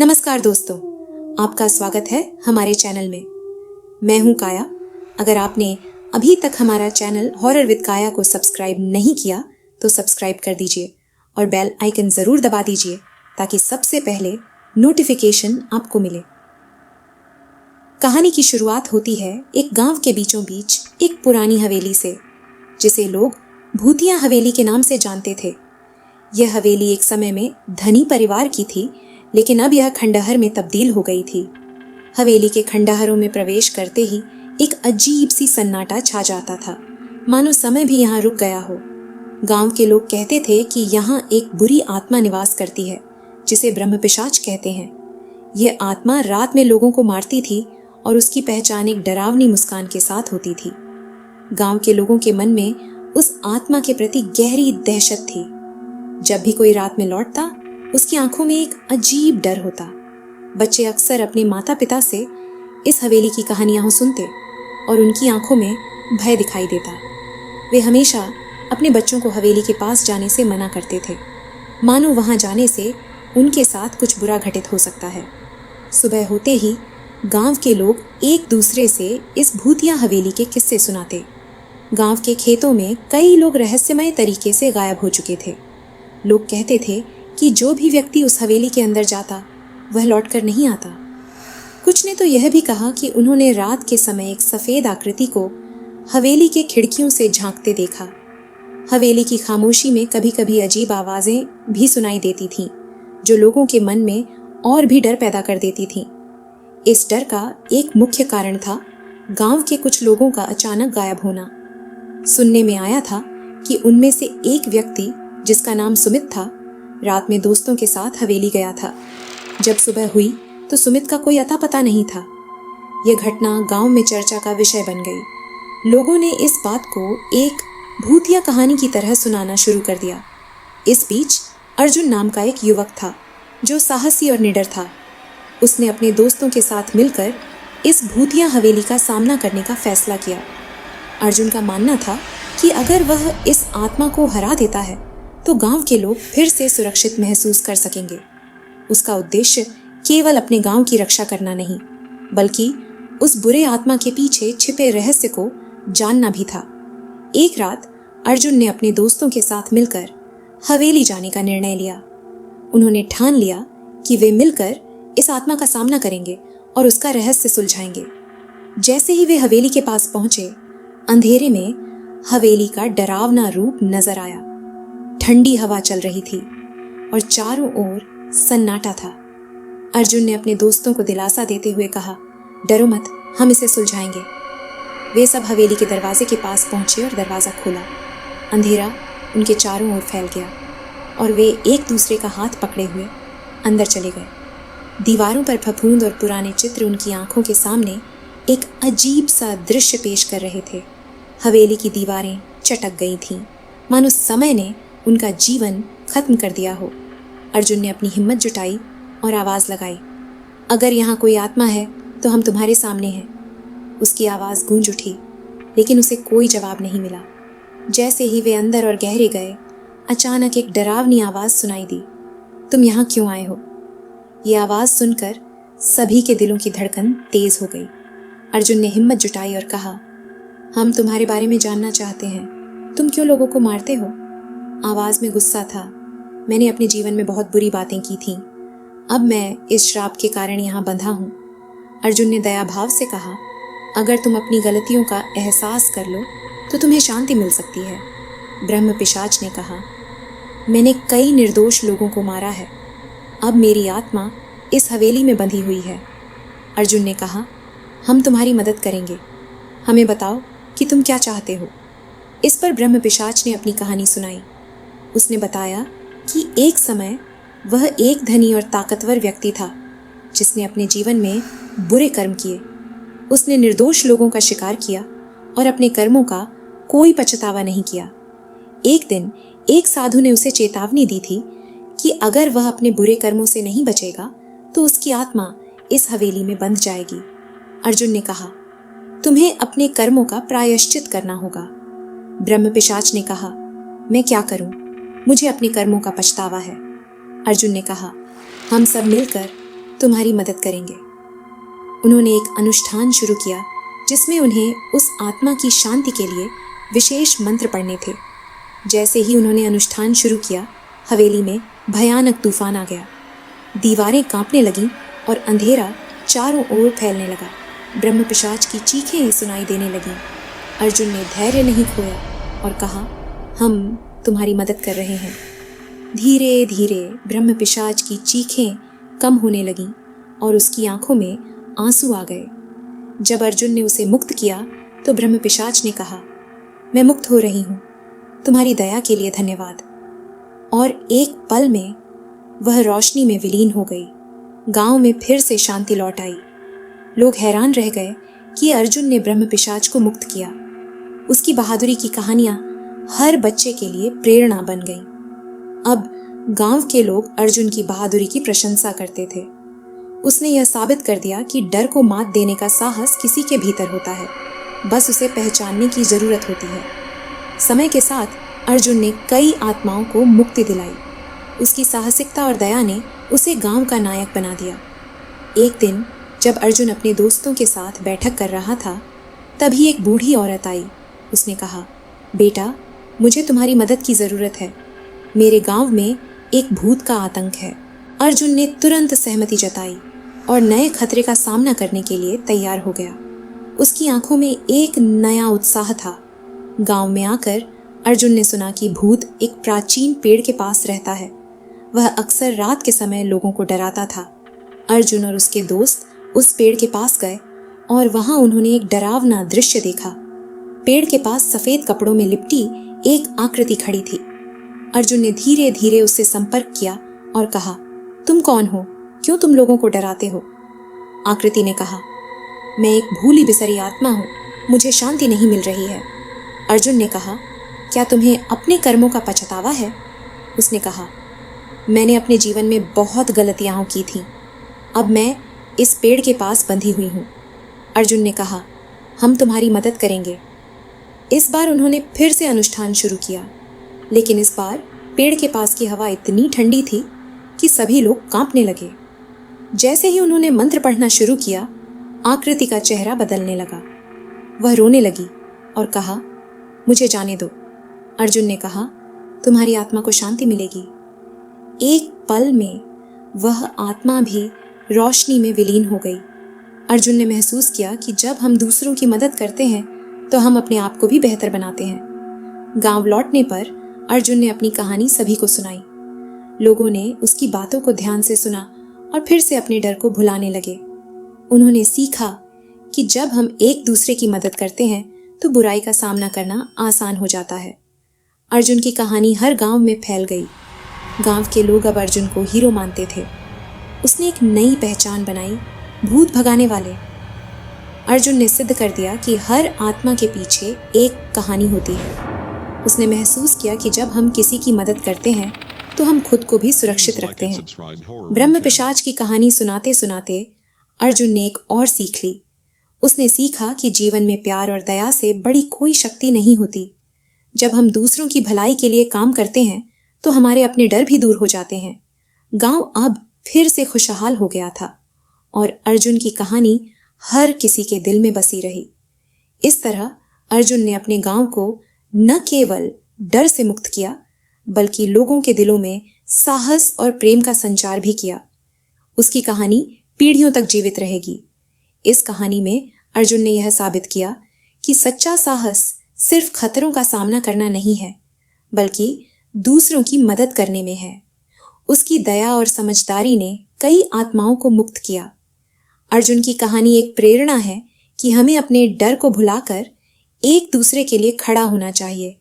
नमस्कार दोस्तों, आपका स्वागत है हमारे चैनल में। मैं हूं काया। अगर आपने अभी तक हमारा चैनल हॉरर विद काया को सब्सक्राइब नहीं किया तो सब्सक्राइब कर दीजिए और बेल आइकन जरूर दबा दीजिए ताकि सबसे पहले नोटिफिकेशन आपको मिले। कहानी की शुरुआत होती है एक गांव के बीचों बीच एक पुरानी हवेली से, जिसे लोग भूतिया हवेली के नाम से जानते थे। यह हवेली एक समय में धनी परिवार की थी, लेकिन अब यह खंडहर में तब्दील हो गई थी। हवेली के खंडहरों में प्रवेश करते ही एक अजीब सी सन्नाटा छा जाता था, मानो समय भी यहाँ रुक गया हो। गांव के लोग कहते थे कि यहाँ एक बुरी आत्मा निवास करती है, जिसे ब्रह्मपिशाच कहते हैं। यह आत्मा रात में लोगों को मारती थी और उसकी पहचान एक डरावनी मुस्कान के साथ होती थी। गांव के लोगों के मन में उस आत्मा के प्रति गहरी दहशत थी। जब भी कोई रात में लौटता, उसकी आंखों में एक अजीब डर होता। बच्चे अक्सर अपने माता पिता से इस हवेली की कहानियां सुनते और उनकी आंखों में भय दिखाई देता। वे हमेशा अपने बच्चों को हवेली के पास जाने से मना करते थे, मानो वहां जाने से उनके साथ कुछ बुरा घटित हो सकता है। सुबह होते ही गांव के लोग एक दूसरे से इस भूतिया हवेली के किस्से सुनाते। गांव के खेतों में कई लोग रहस्यमय तरीके से गायब हो चुके थे। लोग कहते थे कि जो भी व्यक्ति उस हवेली के अंदर जाता वह लौटकर नहीं आता। कुछ ने तो यह भी कहा कि उन्होंने रात के समय एक सफेद आकृति को हवेली के खिड़कियों से झांकते देखा। हवेली की खामोशी में कभी कभी अजीब आवाजें भी सुनाई देती थीं, जो लोगों के मन में और भी डर पैदा कर देती थीं। इस डर का एक मुख्य कारण था गांव के कुछ लोगों का अचानक गायब होना। सुनने में आया था कि उनमें से एक व्यक्ति, जिसका नाम सुमित था, रात में दोस्तों के साथ हवेली गया था। जब सुबह हुई तो सुमित का कोई अता पता नहीं था। यह घटना गांव में चर्चा का विषय बन गई। लोगों ने इस बात को एक भूतिया कहानी की तरह सुनाना शुरू कर दिया। इस बीच अर्जुन नाम का एक युवक था, जो साहसी और निडर था। उसने अपने दोस्तों के साथ मिलकर इस भूतिया हवेली का सामना करने का फैसला किया। अर्जुन का मानना था कि अगर वह इस आत्मा को हरा देता है तो गांव के लोग फिर से सुरक्षित महसूस कर सकेंगे। उसका उद्देश्य केवल अपने गांव की रक्षा करना नहीं, बल्कि उस बुरे आत्मा के पीछे छिपे रहस्य को जानना भी था। एक रात अर्जुन ने अपने दोस्तों के साथ मिलकर हवेली जाने का निर्णय लिया। उन्होंने ठान लिया कि वे मिलकर इस आत्मा का सामना करेंगे और उसका रहस्य सुलझाएंगे। जैसे ही वे हवेली के पास पहुंचे, अंधेरे में हवेली का डरावना रूप नजर आया। ठंडी हवा चल रही थी और चारों ओर सन्नाटा था। अर्जुन ने अपने दोस्तों को दिलासा देते हुए कहा, डरो मत, हम इसे सुलझाएंगे। वे सब हवेली के दरवाजे के पास पहुंचे और दरवाजा खोला। अंधेरा उनके चारों ओर फैल गया और वे एक दूसरे का हाथ पकड़े हुए अंदर चले गए। दीवारों पर फफूंद और पुराने चित्र उनकी आंखों के सामने एक अजीब सा दृश्य पेश कर रहे थे। हवेली की दीवारें चटक गई थीं, मानो समय ने उनका जीवन खत्म कर दिया हो। अर्जुन ने अपनी हिम्मत जुटाई और आवाज लगाई, अगर यहाँ कोई आत्मा है तो हम तुम्हारे सामने हैं। उसकी आवाज गूंज उठी, लेकिन उसे कोई जवाब नहीं मिला। जैसे ही वे अंदर और गहरे गए, अचानक एक डरावनी आवाज सुनाई दी, तुम यहाँ क्यों आए हो? ये आवाज सुनकर सभी के दिलों की धड़कन तेज हो गई। अर्जुन ने हिम्मत जुटाई और कहा, हम तुम्हारे बारे में जानना चाहते हैं। तुम क्यों लोगों को मारते हो? आवाज में गुस्सा था। मैंने अपने जीवन में बहुत बुरी बातें की थीं। अब मैं इस श्राप के कारण यहाँ बंधा हूँ। अर्जुन ने दया भाव से कहा, अगर तुम अपनी गलतियों का एहसास कर लो तो तुम्हें शांति मिल सकती है। ब्रह्म पिशाच ने कहा, मैंने कई निर्दोष लोगों को मारा है। अब मेरी आत्मा इस हवेली में बंधी हुई है। अर्जुन ने कहा, हम तुम्हारी मदद करेंगे। हमें बताओ कि तुम क्या चाहते हो। इस पर ब्रह्म पिशाच ने अपनी कहानी सुनाई। उसने बताया कि एक समय वह एक धनी और ताकतवर व्यक्ति था, जिसने अपने जीवन में बुरे कर्म किए। उसने निर्दोष लोगों का शिकार किया और अपने कर्मों का कोई पछतावा नहीं किया। एक दिन एक साधु ने उसे चेतावनी दी थी कि अगर वह अपने बुरे कर्मों से नहीं बचेगा तो उसकी आत्मा इस हवेली में बंध जाएगी। अर्जुन ने कहा, तुम्हें अपने कर्मों का प्रायश्चित करना होगा। ब्रह्म पिशाच ने कहा, मैं क्या करूं? मुझे अपने कर्मों का पछतावा है। अर्जुन ने कहा, हम सब मिलकर तुम्हारी मदद करेंगे। उन्होंने एक अनुष्ठान शुरू किया जिसमें उन्हें उस आत्मा की शांति के लिए विशेष मंत्र पढ़ने थे। जैसे ही उन्होंने अनुष्ठान शुरू किया, हवेली में भयानक तूफान आ गया। दीवारें कांपने लगीं और अंधेरा चारों ओर फैलने लगा। ब्रह्म पिशाच की चीखें सुनाई देने लगीं। अर्जुन ने धैर्य नहीं खोया और कहा, हम तुम्हारी मदद कर रहे हैं। धीरे धीरे ब्रह्म पिशाच की चीखें कम होने लगीं और उसकी आंखों में आंसू आ गए। जब अर्जुन ने उसे मुक्त किया तो ब्रह्म पिशाच ने कहा, मैं मुक्त हो रही हूँ, तुम्हारी दया के लिए धन्यवाद। और एक पल में वह रोशनी में विलीन हो गई। गांव में फिर से शांति लौट आई। लोग हैरान रह गए कि अर्जुन ने ब्रह्म पिशाच को मुक्त किया। उसकी बहादुरी की कहानियां हर बच्चे के लिए प्रेरणा बन गईं। अब गांव के लोग अर्जुन की बहादुरी की प्रशंसा करते थे। उसने यह साबित कर दिया कि डर को मात देने का साहस किसी के भीतर होता है, बस उसे पहचानने की जरूरत होती है। समय के साथ अर्जुन ने कई आत्माओं को मुक्ति दिलाई। उसकी साहसिकता और दया ने उसे गांव का नायक बना दिया। एक दिन जब अर्जुन अपने दोस्तों के साथ बैठक कर रहा था, तभी एक बूढ़ी औरत आई। उसने कहा, बेटा, मुझे तुम्हारी मदद की ज़रूरत है। मेरे गांव में एक भूत का आतंक है। अर्जुन ने तुरंत सहमति जताई और नए खतरे का सामना करने के लिए तैयार हो गया। उसकी आंखों में एक नया उत्साह था। गांव में आकर अर्जुन ने सुना कि भूत एक प्राचीन पेड़ के पास रहता है। वह अक्सर रात के समय लोगों को डराता था। अर्जुन और उसके दोस्त उस पेड़ के पास गए और वहां उन्होंने एक डरावना दृश्य देखा। पेड़ के पास सफेद कपड़ों में लिपटी एक आकृति खड़ी थी। अर्जुन ने धीरे धीरे उससे संपर्क किया और कहा, तुम कौन हो? क्यों तुम लोगों को डराते हो? आकृति ने कहा, मैं एक भूली बिसरी आत्मा हूँ, मुझे शांति नहीं मिल रही है। अर्जुन ने कहा, क्या तुम्हें अपने कर्मों का पछतावा है? उसने कहा, मैंने अपने जीवन में बहुत गलतियां की थीं। अब मैं इस पेड़ के पास बंधी हुई हूँ। अर्जुन ने कहा, हम तुम्हारी मदद करेंगे। इस बार उन्होंने फिर से अनुष्ठान शुरू किया, लेकिन इस बार पेड़ के पास की हवा इतनी ठंडी थी कि सभी लोग कांपने लगे। जैसे ही उन्होंने मंत्र पढ़ना शुरू किया, आकृति का चेहरा बदलने लगा। वह रोने लगी और कहा, मुझे जाने दो। अर्जुन ने कहा, तुम्हारी आत्मा को शांति मिलेगी। एक पल में वह आत्मा भी रोशनी में विलीन हो गई। अर्जुन ने महसूस किया कि जब हम दूसरों की मदद करते हैं तो हम अपने आप को भी बेहतर बनाते हैं। गांव लौटने पर अर्जुन ने अपनी कहानी सभी को सुनाई। लोगों ने उसकी बातों को ध्यान से सुना और फिर से अपने डर को भुलाने लगे। उन्होंने सीखा कि जब हम एक दूसरे की मदद करते हैं तो बुराई का सामना करना आसान हो जाता है। अर्जुन की कहानी हर गांव में फैल गई। गांव के लोग अब अर्जुन को हीरो मानते थे। उसने एक नई पहचान बनाई, भूत भगाने वाले। अर्जुन ने सिद्ध कर दिया कि हर आत्मा के पीछे एक कहानी होती है। उसने महसूस किया कि जब हम किसी की मदद करते हैं तो हम खुद को भी सुरक्षित रखते हैं। ब्रह्म पिशाच की कहानी सुनाते सुनाते अर्जुन ने एक और सीख ली। उसने सीखा कि जीवन में प्यार और दया से बड़ी कोई शक्ति नहीं होती। जब हम दूसरों की भलाई के लिए काम करते हैं तो हमारे अपने डर भी दूर हो जाते हैं। गांव अब फिर से खुशहाल हो गया था और अर्जुन की कहानी हर किसी के दिल में बसी रही। इस तरह अर्जुन ने अपने गांव को न केवल डर से मुक्त किया, बल्कि लोगों के दिलों में साहस और प्रेम का संचार भी किया। उसकी कहानी पीढ़ियों तक जीवित रहेगी। इस कहानी में अर्जुन ने यह साबित किया कि सच्चा साहस सिर्फ खतरों का सामना करना नहीं है, बल्कि दूसरों की मदद करने में है। उसकी दया और समझदारी ने कई आत्माओं को मुक्त किया। अर्जुन की कहानी एक प्रेरणा है कि हमें अपने डर को भुलाकर एक दूसरे के लिए खड़ा होना चाहिए।